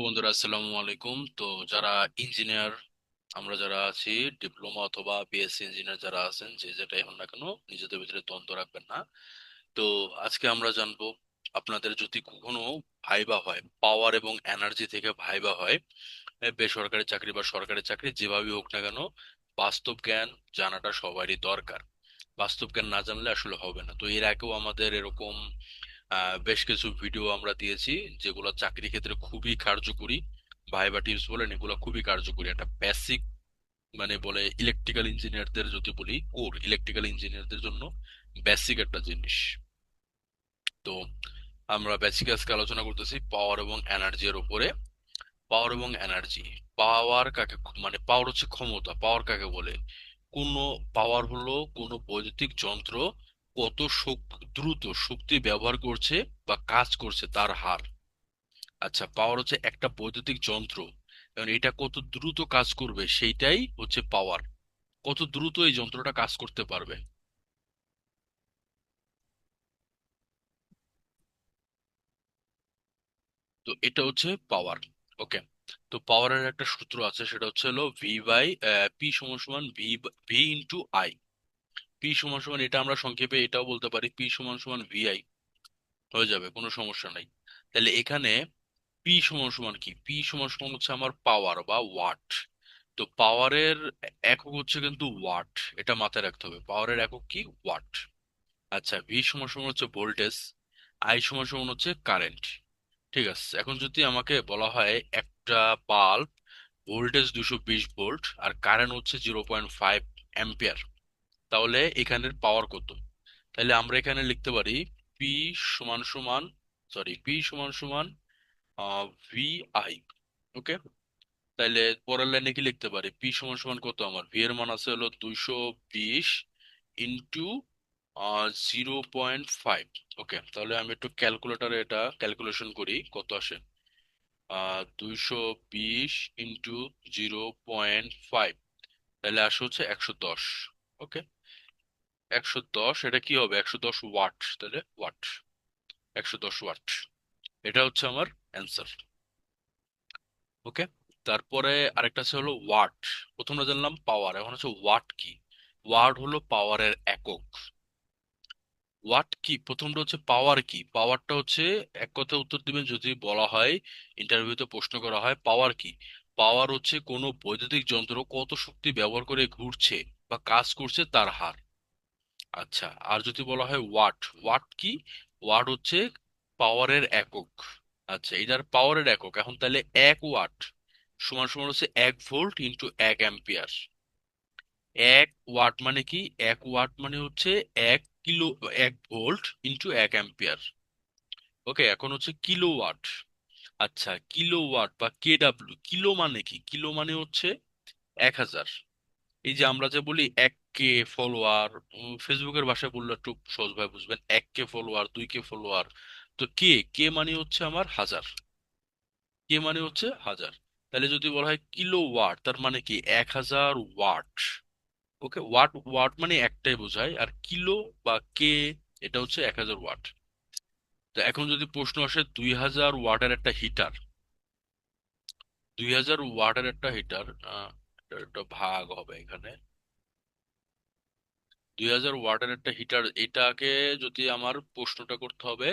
বন্ধুরা, আসসালামু আলাইকুম। তো যারা ইঞ্জিনিয়ার, আমরা যারা আছি, ডিপ্লোমা অথবা বিএসসি ইঞ্জিনিয়ার যারা আছেন, যে যেটাই হন না কেন, নিজেদের ভিতরে দ্বন্দ্ব রাখবেন না। তো আজকে আমরা জানবো, আপনাদের যদি কখনো ভাইবা হয়, পাওয়ার এবং এনার্জি থেকে ভাইবা হয়, বেসরকারি চাকরি বা সরকারি চাকরি যেভাবেই হোক না কেন, বাস্তব জ্ঞান জানাটা সবারই দরকার। বাস্তব জ্ঞান না জানলে আসলে হবে না। তো এর আগেও আমাদের এরকম বেশ কিছু ভিডিও আমরা দিয়েছি, যেগুলো চাকরি ক্ষেত্রে খুবই কার্যকরী। ভাইবা টিপস বলেন, এগুলো খুবই কার্যকরী। একটা বেসিক, মানে বলে ইলেকট্রিক্যাল ইঞ্জিনিয়ারদের যদি বলি, কোর ইলেকট্রিক্যাল ইঞ্জিনিয়ারদের জন্য বেসিক একটা জিনিস। তো আমরা বেসিক আজকে আলোচনা করতেছি পাওয়ার এবং এনার্জি এর উপরে। পাওয়ার এবং এনার্জি, পাওয়ার কাকে, মানে পাওয়ার হচ্ছে ক্ষমতা। পাওয়ার কাকে বলে? কোন পাওয়ার হলো কোন বৈদ্যুতিক যন্ত্র কত দ্রুত শক্তি ব্যবহার করছে বা কাজ করছে তার হার। আচ্ছা, পাওয়ার হচ্ছে একটা বৈদ্যুতিক যন্ত্র, এবং এটা কত দ্রুত কাজ করবে সেইটাই হচ্ছে পাওয়ার। কত দ্রুত এই যন্ত্রটা কাজ করতে পারবে, তো এটা হচ্ছে পাওয়ার। ওকে। তো পাওয়ারের একটা সূত্র আছে, সেটা হচ্ছে হলো ভি বাই পি সমান সমান V, V into I. P সমান সমান, এটা আমরা সংক্ষেপে এটাও বলতে পারি, পি সমান সমান ভিআই হয়ে যাবে, কোনো সমস্যা নাই। তাহলে এখানে পি সমান সমান কি? পি সমান সমান হচ্ছে আমার পাওয়ার বা ওয়াট। তো পাওয়ারের একক হচ্ছে কিন্তু ওয়াট, এটা মাথায় রাখতে হবে। পাওয়ারের একক কি? ওয়াট। আচ্ছা, ভি সমান সমান হচ্ছে ভোল্টেজ, আই সমান সমান হচ্ছে কারেন্ট। ঠিক আছে, এখন যদি আমাকে বলা হয় একটা বাল্ব ভোল্টেজ 220 ভোল্ট আর কারেন্ট হচ্ছে 0.5 অ্যাম্পিয়ার, তাহলে এখানের পাওয়ার কত? তাহলে আমরা এখানে লিখতে পারি পি সমান সমান, সরি, পি সমান সমান ভি আই। ওকে। তাইলে পরের লাইনে কি লিখতে পারি? পি সমান সমান কত? আমার ভি এর মান আছে হলো 220 ইন্টু 0.5। ওকে, তাহলে আমি একটু ক্যালকুলেটারে এটা ক্যালকুলেশন করি কত আসে। 220 ইন্টু 0.5, তাহলে আসে হচ্ছে 110। ওকে, 110, এটা কি হবে? 110 ওয়াট, তাহলে ওয়াট, 110 ওয়াট। এটা হচ্ছে আমার অ্যান্সার। ওকে। তারপরে আরেকটা আছে হলো ওয়াট। প্রথমটা জানলাম পাওয়ার, এখন হচ্ছে ওয়াট কি। ওয়াট হলো পাওয়ারের একক। ওয়াট কি? প্রথমটা হচ্ছে পাওয়ার কি। পাওয়ারটা হচ্ছে, এক কথায় উত্তর দিবেন যদি বলা হয়, ইন্টারভিউতে প্রশ্ন করা হয় পাওয়ার কি। পাওয়ার হচ্ছে কোনো বৈদ্যুতিক যন্ত্র কত শক্তি ব্যবহার করে ঘুরছে বা কাজ করছে তার হার। আচ্ছা, আর যদি বলা হয় ওয়াট, ওয়াট কি? ওয়াট হচ্ছে পাওয়ারের একক। আচ্ছা, এটার পাওয়ারের একক। এখন তাহলে 1 ওয়াট সমান সমান হচ্ছে 1 ভোল্ট ইন্টু 1 অ্যাম্পিয়ার। 1 ওয়াট মানে কি? 1 ওয়াট মানে হচ্ছে 1 কিলো, 1 ভোল্ট ইন্টু 1 অ্যাম্পিয়ার। ওকে, এখন হচ্ছে কিলোওয়াট। আচ্ছা, কিলোওয়াট বা কেডাব্লিউ, কিলো মানে কি? কিলো মানে হচ্ছে 1000। এই যে আমরা যে বলি 1 কে ফলোয়ার, ফেসবুকের ভাষায় বললে একটু সহজভাবে বুঝবেন, 1 কে ফলোয়ার, 2 কে ফলোয়ার। তো কে, কে মানে হচ্ছে আমার হাজার, কে মানে হচ্ছে হাজার। তাহলে যদি বলা হয় কিলো ওয়াট, তার মানে কি? 1000 ওয়াট। ওকে, ওয়াট, ওয়াট মানে একটাই বোঝায়, আর কিলো বা কে, এটা হচ্ছে 1000 ওয়াট। তো এখন যদি প্রশ্ন আসে 2000 ওয়াটের একটা হিটার, 2000 ওয়াটের একটা হিটার, একটা ভাগ হবে এখানে। 2000 ওয়াটের একটা হিটার, এটাকে যদি আমার প্রশ্নটা করতে হবে,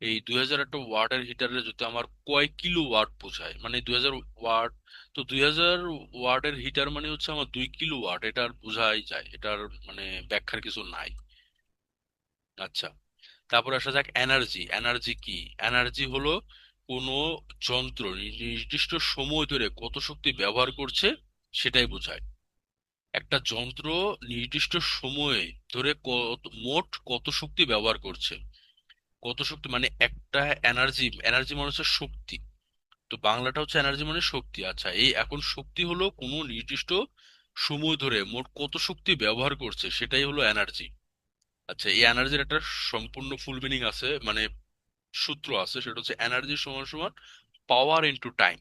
এই 2001 ওয়াটের হিটারে যদি আমার কয় কিলো ওয়াট বোঝায়, মানে 2000 ওয়াট। তো 2000 ওয়াটের হিটার মানে হচ্ছে আমার 2 কিলো ওয়াট, এটার বোঝাই যায়, এটার মানে ব্যাখ্যার কিছু নাই। আচ্ছা, তারপর আসা যাক এনার্জি। এনার্জি কি? এনার্জি হলো কোনো যন্ত্র নির্দিষ্ট সময় ধরে কত শক্তি ব্যবহার করছে সেটাই বোঝায়। একটা যন্ত্র নির্দিষ্ট সময়ে ধরে মোট কত শক্তি ব্যবহার করছে। কত শক্তি মানে একটা এনার্জি, এনার্জি মানে হচ্ছে শক্তি। তো বাংলাটা হচ্ছে এনার্জি মানে শক্তি। আচ্ছা, এই এখন শক্তি হলো কোনো নির্দিষ্ট সময় ধরে মোট কত শক্তি ব্যবহার করছে, সেটাই হলো এনার্জি। আচ্ছা, এই এনার্জির একটা সম্পূর্ণ ফুল মিনিং আছে, মানে সূত্র আছে, সেটা হচ্ছে এনার্জি সমান সমান পাওয়ার ইনটু টাইম।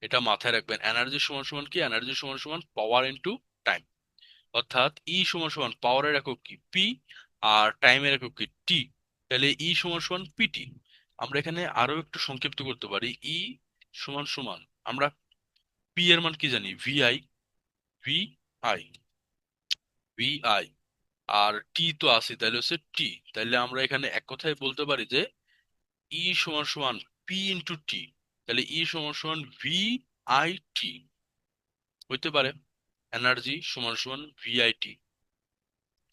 এটা মাথায় রাখবেন, এনার্জি সমান সমান কি? এনার্জি সমান সমান পাওয়ার ইনটু টাইম। অর্থাৎ ই সমান সমান পাওয়ারের একক কি? পি, আর টাইমের একক কি? টি। তাহলে ই সমান সমান পিটি। আমরা এখানে আরো একটু সংক্ষিপ্ত করতে পারি, ই সমান সমান আমরা পি এর মান কি জানি? VI, V I, V I. আর টি তো আছে, তাহলে হচ্ছে টি। তাহলে আমরা এখানে এক কথায় বলতে পারি যে ই সমান সমান পি ইন্টু টি। তাহলে ই সমান সমান ভি আই টি হইতে পারে। এনার্জি সমান সমান ভি আই টি,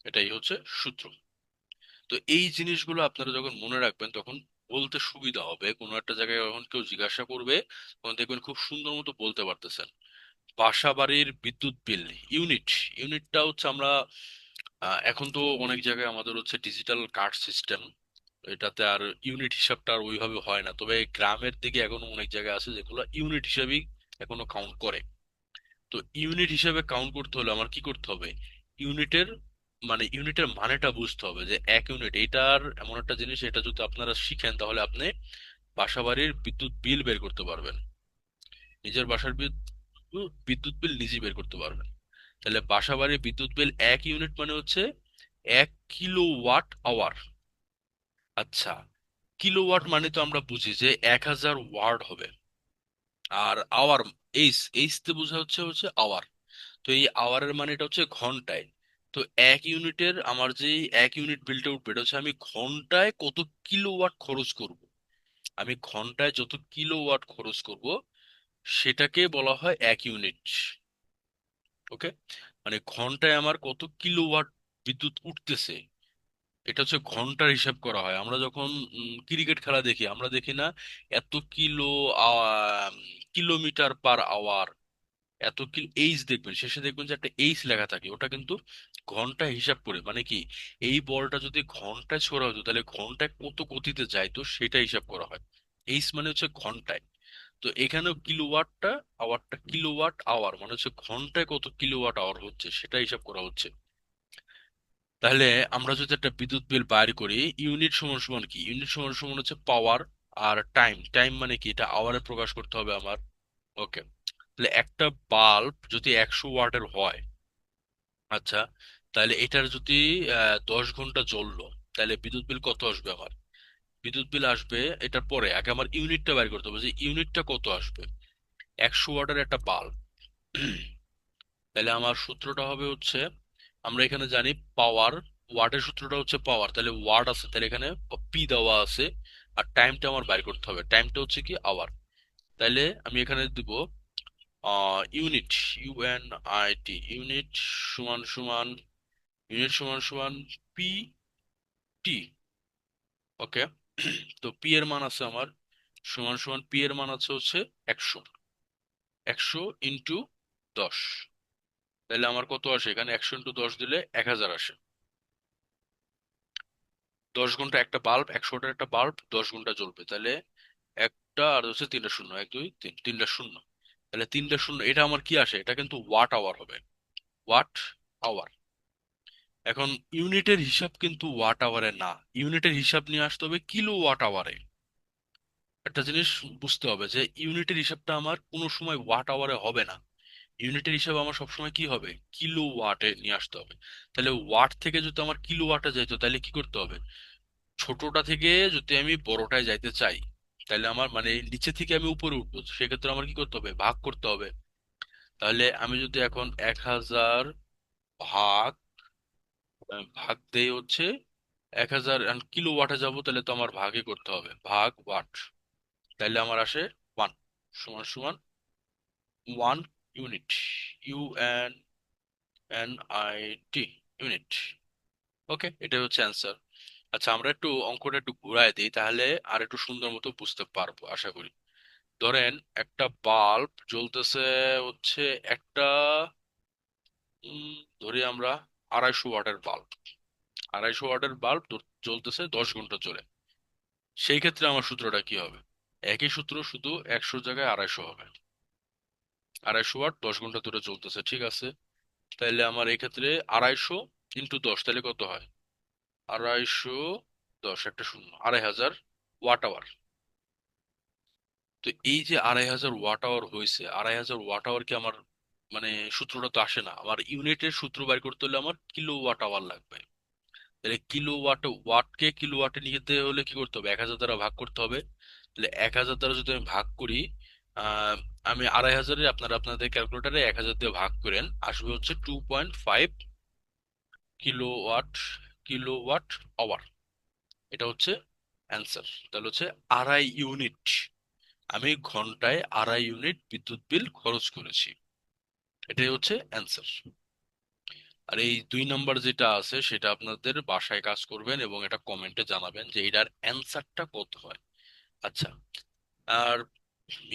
এটাই হচ্ছে সূত্র। তো এই জিনিসগুলো আপনারা যখন মনে রাখবেন তখন বলতে সুবিধা হবে। কোনো একটা জায়গায় যখন কেউ জিজ্ঞাসা করবে তখন দেখবেন খুব সুন্দর মতো বলতে পারতেছেন। বাসা বাড়ির বিদ্যুৎ বিল ইউনিট, ইউনিটটা হচ্ছে আমরা এখন তো অনেক জায়গায় আমাদের হচ্ছে ডিজিটাল কার্ড সিস্টেম, এটাতে আর ইউনিট হিসাবটা আর ওইভাবে হয় না। তবে গ্রামের দিকে এখনো অনেক জায়গায় আছে যেগুলো ইউনিট হিসাবেই এখনো কাউন্ট করে। তো ইউনিট হিসাবে কাউন্ট করতে হলে আমার কি করতে হবে? ইউনিটের ইউনিটের মানেটা বুঝতে হবে যে এক ইউনিট এটার এমন একটা জিনিস, এটা যদি আপনারা শিখেন তাহলে আপনি বাসাবাড়ির বিদ্যুৎ বিল বের করতে পারবেন। নিজের বাসার বিদ্যুৎ বিল নিজেই বের করতে পারবেন। তাহলে বাসাবাড়ির বিদ্যুৎ বিল এক ইউনিট মানে হচ্ছে 1 কিলোওয়াট আওয়ার। আচ্ছা, কিলোওয়াট মানে তো আমরা বুঝি যে 1000 ওয়াট হবে। আর আওয়ার, এইচ এইচ তে বোঝা হচ্ছে হচ্ছে আওয়ার। তো এই আওয়ারের মানে এটা হচ্ছে ঘন্টায়। তো এক ইউনিটের আমার যে এক ইউনিট বিলটা উঠবে এটা হচ্ছে আমি ঘন্টায় কত কিলোওয়াট খরচ করব। আমি ঘন্টায় যত কিলোওয়াট খরচ করব সেটাকে বলা হয় এক ইউনিট। ওকে, মানে ঘন্টায় আমার কত কিলোওয়াট বিদ্যুৎ উঠতেছে এটা হচ্ছে ঘন্টার হিসাব করা হয়। আমরা যখন ক্রিকেট খেলা দেখি আমরা দেখি না এত কিলোমিটার পার আওয়ার, এত কিলো এইচ দেখবেন, শেষে দেখবেন যে একটা এইচ লেখা থাকে, ওটা কিন্তু ঘন্টায় হিসাব করে। মানে কি, এই বলটা যদি ঘন্টায় ছোড়া হতো তাহলে ঘন্টায় কত গতিতে যায় তো সেটা হিসাব করা হয়। এইচ মানে হচ্ছে ঘন্টায়। তো এখানেও কিলোওয়াটটা, আওয়ারটা, কিলোওয়াট আওয়ার মানে হচ্ছে ঘন্টায় কত কিলোওয়াট আওয়ার হচ্ছে সেটা হিসাব করা হচ্ছে। তাহলে আমরা যদি একটা বিদ্যুৎ বিল বাইর করি, ইউনিট সমান সমান কি? ইউনিট সমান সমান হচ্ছে পাওয়ার। আর টাইম, টাইম মানে কি, এটা আওয়ারে প্রকাশ করতে হবে আমার। ওকে, তাহলে একটা বাল্ব যদি 100 ওয়াটের হয়, আচ্ছা, তাহলে এটার যদি 10 ঘন্টা জ্বললো তাহলে বিদ্যুৎ বিল কত আসবে আমার? বিদ্যুৎ বিল আসবে, এটার পরে আগে আমার ইউনিটটা বের করতে হবে যে ইউনিটটা কত আসবে। 100 ওয়াটের একটা বাল্ব, তাহলে আমার সূত্রটা হবে হচ্ছে, আমরা এখানে জানি পাওয়ার, ওয়াটের সূত্রটা হচ্ছে পাওয়ার, তাহলে ওয়াট আছে, তাহলে এখানে পি দেওয়া আছে। আর টাইমটা আমার বাইর করতে হবে, টাইমটা হচ্ছে কি আওয়ার। তাহলে আমি এখানে দিব ইউনিট, ইউএনআইটি, ইউনিট সমান সমান, ইউনিট সমান সমান পি টি। ওকে, তো পি এর মান আছে আমার সমান সমান, পি এর মান আছে হচ্ছে 100, 100 × 10। তাহলে আমার কত আসে এখানে? 100 × 10 দিলে 1000 আসে। 10 ঘন্টা একটা বাল্ব, 100 ওয়াটের একটা বাল্ব 10 ঘন্টা জ্বলবে, তাহলে একটা আর হচ্ছে তিনটা শূন্য, এক দুই তিন, তিনটা শূন্য। তাহলে তিনটা শূন্য, এটা আমার কি আসে? এটা কিন্তু ওয়াট আওয়ার হবে, ওয়াট আওয়ার। এখন ইউনিটের হিসাব কিন্তু ওয়াট আওয়ারে না, ইউনিটের হিসাব নিয়ে আসতে হবে কিলো ওয়াট আওয়ারে। একটা জিনিস বুঝতে হবে যে ইউনিটের হিসাবটা আমার কোনো সময় ওয়াট আওয়ারে হবে না। ইউনিটের হিসাব আমার সবসময় কি হবে? কিলো ওয়াটে নিয়ে আসতে হবে। তাহলে ওয়াট থেকে যদি আমার কিলো ওয়াটে যাইতো তাহলে কি করতে হবে? ছোটটা থেকে যদি আমি বড়টায় যাইতে চাই তাহলে আমার নিচে থেকে আমি উপরে উঠবো, সেক্ষেত্রে আমার কি করতে হবে? ভাগ করতে হবে। তাহলে আমি যদি এখন 1000 ভাগ ভাগ দেই হচ্ছে 1000 কিলো ওয়াটে যাবো, তাহলে তো আমার ভাগই করতে হবে, ভাগ ওয়াট। তাহলে আমার আসে 1 সমান সমান 1 unit, UN I T, unit. Okay, এটাই হচ্ছে অ্যান্সার। আচ্ছা, আমরা একটু অঙ্কটা একটু ঘুরায় দিই তাহলে আর একটু সুন্দর মতো বুঝতে পারবো আশা করি। ধরেন একটা বাল্ব জ্বলতেছে হচ্ছে একটা, ধরি আমরা 250 ওয়াটের বাল্ব, 250 ওয়াটের বাল্ব জ্বলতেছে 10 ঘন্টা চলে। সেই ক্ষেত্রে আমার সূত্রটা কি হবে? একই সূত্র, শুধু 100 জায়গায় 250 হবে। 250 ওয়াট 10 ঘন্টা ধরে চলতেছে, ঠিক আছে। তাহলে আমার এই ক্ষেত্রে 250 × 10 তাহলে কত হয়? 250, একটা শূন্য, 2500 ওয়াট আওয়ার। তো এই যে 2500 ওয়াট আওয়ার হয়েছে, 2500 ওয়াট আওয়ার কি আমার সূত্রটা তো আসে না, আমার ইউনিটের সূত্র বাইর করতে হলে আমার কিলো ওয়াট আওয়ার লাগবে। তাহলে কিলো ওয়াট, ওয়াটকে কিলো ওয়াটে নিতে হলে কি করতে হবে? 1000 দ্বারা ভাগ করতে হবে। তাহলে 1000 দ্বারা যদি আমি ভাগ করি আহ, আমি 2500 আপনারা আপনাদের ক্যালকুলেটারে 1000 দিয়ে ভাগ করেন, আসবে হচ্ছে 2.5 কিলোওয়াট, কিলোওয়াট আওয়ার। এটা হচ্ছে অ্যান্সার। তাহলে হচ্ছে 2.5 ইউনিট, আমি ঘন্টায় 2.5 ইউনিট বিদ্যুৎ বিল খরচ করেছি। এটাই হচ্ছে অ্যান্সার। আর এই 2 নাম্বার যেটা আছে সেটা আপনাদের বাসায় কাজ করবেন এবং এটা কমেন্টে জানাবেন যে এটার অ্যান্সারটা কত হয়। আচ্ছা। আর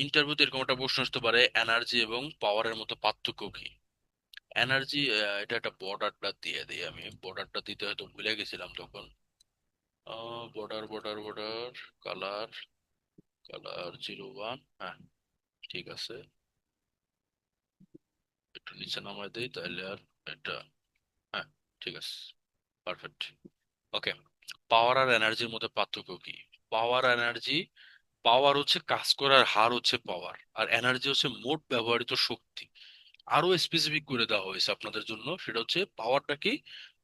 ইন্টারভিউতে এরকম একটা প্রশ্ন আসতে পারে, এনার্জি এবং পাওয়ারের মধ্যে পার্থক্য কি? এনার্জি, এটা একটা বর্ডারটা দিয়ে দিই, আমি বর্ডারটা দিতে হয়তো ভুলে গেছিলাম তখন। Border border border, colour, colour 01, হ্যাঁ ঠিক আছে। একটু নিচে নামাই দিই তাহলে আর এটা, হ্যাঁ ঠিক আছে, পারফেক্ট। ওকে, পাওয়ার আর এনার্জির মধ্যে পার্থক্য কি? পাওয়ার এনার্জি, পাওয়ার হচ্ছে কাজ করার হার হচ্ছে পাওয়ার, আর এনার্জি হচ্ছে মোট ব্যবহৃত শক্তি। আরো স্পেসিফিক করে দেওয়া হয়েছে আপনাদের জন্য, সেটা হচ্ছে পাওয়ারটা কি,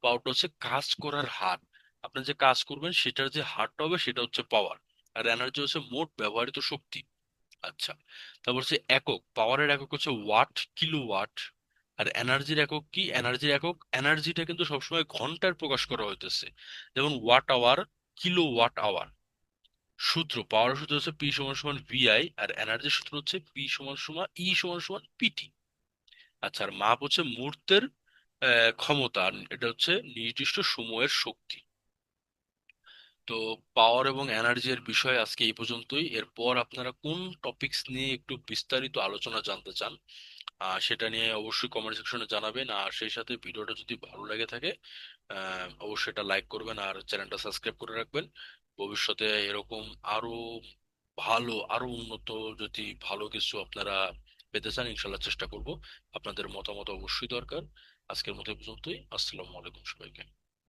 পাওয়ারটা হচ্ছে কাজ করার হার। আপনি যে কাজ করবেন সেটার যে হারটা হবে সেটা হচ্ছে পাওয়ার, আর এনার্জি হচ্ছে মোট ব্যবহৃত শক্তি। আচ্ছা, তারপর হচ্ছে একক, পাওয়ারের একক হচ্ছে ওয়াট, কিলোওয়াট। আর এনার্জির একক কি? এনার্জির একক, এনার্জিটা কিন্তু সবসময় ঘন্টার প্রকাশ করা হইতেছে, যেমন watt hour, kilo watt hour. সূত্র, পাওয়ার সূত্র হচ্ছে পি সমান সমান ভিআই, আর এনার্জির সূত্র হচ্ছে পি সমান সমান ই সমান সমান পিটি। আচ্ছা, আর মাপ হচ্ছে মুহূর্তের ক্ষমতা, আর এটা হচ্ছে নির্দিষ্ট সময়ের শক্তি। তো পাওয়ার এবং এনার্জির বিষয়ে আজকে এই পর্যন্তই। এরপর আপনারা কোন টপিকস নিয়ে একটু বিস্তারিত আলোচনা জানতে চান, সেটা নিয়ে অবশ্যই কমেন্ট সেকশনে জানাবেন। আর সেই সাথে ভিডিওটা যদি ভালো লেগে থাকে অবশ্যই এটা লাইক করবেন আর চ্যানেলটা সাবস্ক্রাইব করে রাখবেন। ভবিষ্যতে এরকম আরো ভালো, আরো উন্নত, যদি ভালো কিছু আপনারা পেতে চান ইনশাল্লাহ চেষ্টা করব। আপনাদের মতামত অবশ্যই দরকার। আজকের মতো এই পর্যন্তই। আসসালামু আলাইকুম সবাইকে।